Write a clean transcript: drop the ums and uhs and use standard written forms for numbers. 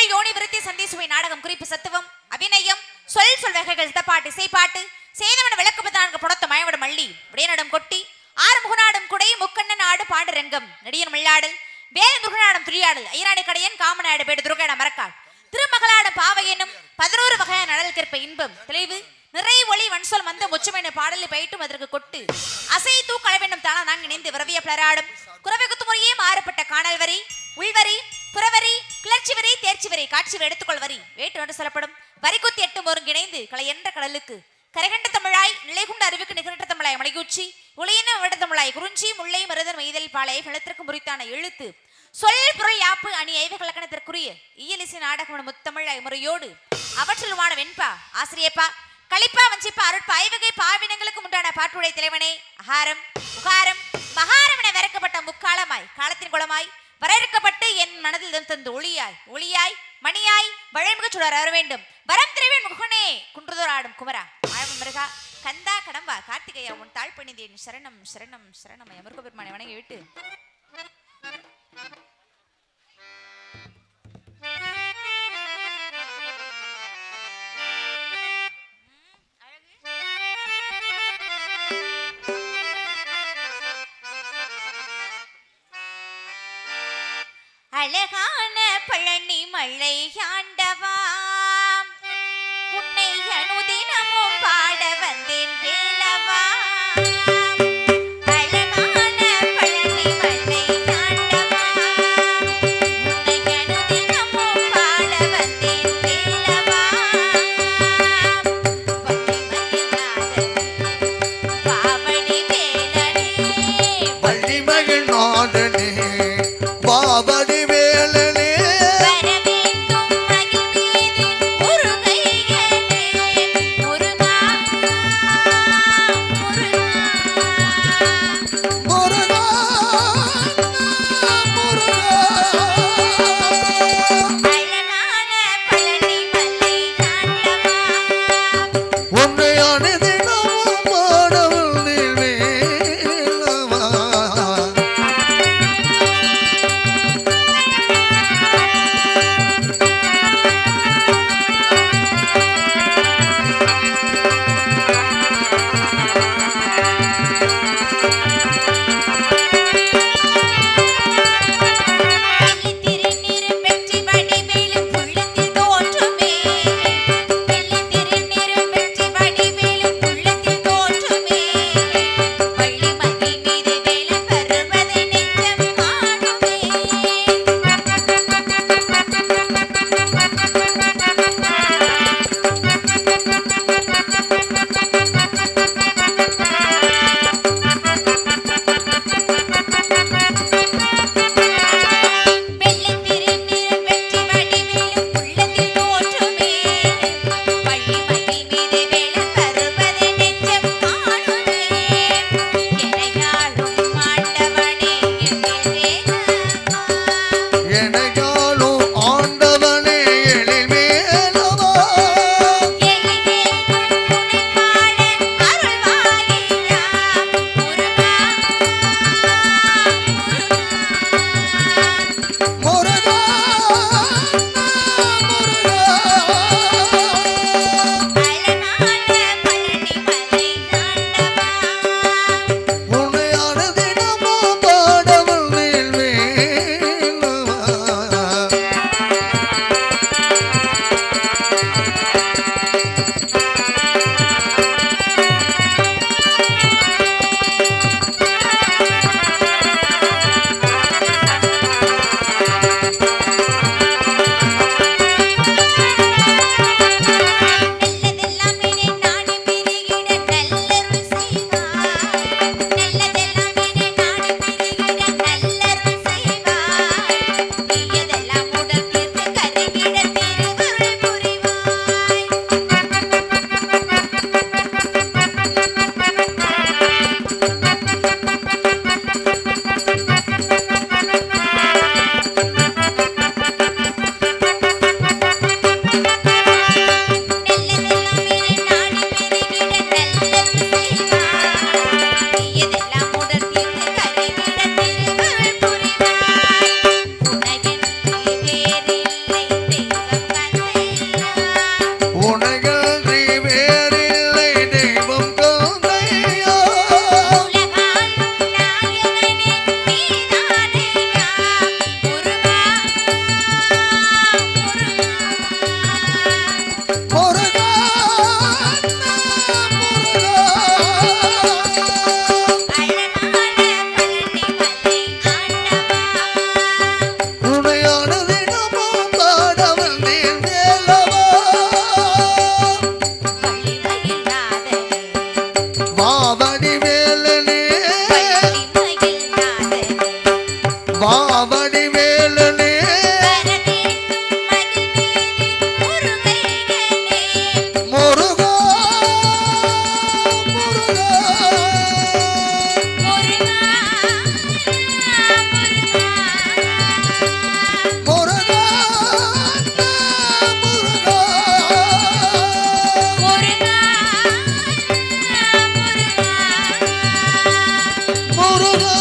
மொழி யோனி விருத்தி சந்தி சுவை நாடகம் குறிப்பு சத்துவம் அபிநயம் சொல் வகைகள் சித்தப்பாட்டு இசைப்பாட்டு சேதவன விளக்குபதான்கு புணத்த மயவட மள்ளி விடையனடம் கொட்டி ஆறு முகநாடும் குடை முக்கண்ணன் ஆடு பாடு ரங்கம் நடிகன் மல்லாடல் வேலை முருகனாடம் துரியாடல் ஐயனாடு கடையன் காமநாடு பேடு துருகையிட மரக்கால் திருமகளாடம் பாவை என்னும் 11 வகையான நடல் கற்ப இன்பம் தெளிவு நிறை ஒளி வன்சொல் மந்த முச்சமென பாடலை பயிட்டும் அதற்கு கொட்டு அசை தூ களவென்னும் தானா நான் இணைந்து விரவிய பிளராடும் குறவை குத்துமுறையே மாறுபட்ட காணல் வரி உள்வரி புறவரி கிளர்ச்சி வரி தேர்ச்சி வரி காட்சி வரி எடுத்துக்கொள் வரி வேட்டு என்று சொல்லப்படும் வரிக்குத்தி எட்டும் ஒருங்கிணைந்து கலை என்ற கடலுக்கு கரைகண்ட தமிழாய் நிலைகுண்ட அறிவுக்கு நிகழ்ந்த தமிழாய் மலையூச்சி உலையின விட தமிழாய் குறிஞ்சி முல்லை மருதன் மெய்தல் பாலை நிலத்திற்கு முறித்தான எழுத்து சொல் பொருள் யாப்பு அணி ஐவக இலக்கணத்திற்குரிய இயலிசை நாடகம் முத்தமிழாய் முறையோடு அவற்றிலுமான வெண்பா ஆசிரியப்பா களிப்பா வஞ்சிப்பா அருட்பா ஐவகை பாவினங்களுக்கு உண்டான பாட்டுடை தலைவனே அகாரம் உகாரம் மகாரம் என விறக்கப்பட்ட முக்காலமாய் காலத்தின் குளமாய் வரையறுக்கப்பட்டு என் மனதில் தந்து ஒளியாய் மணியாய் வழிமிக சுடர் வர வேண்டும் வரம் திரைவன் முகனே குன்றுதோர் ஆடும் குமரா ஆழம் மிருகா கந்தா கடம்பா கார்த்திகையா உன் தாழ் பணிந்தேன் சரணம் சரணம் சரணம் முருக பெருமானை வணங்கி விட்டு அழகான பழனி மழை ஆண்டவா உன்னை அனுதினமும் பாட வந்தேன் வேலவா மதிவேலனே முருகா முருகா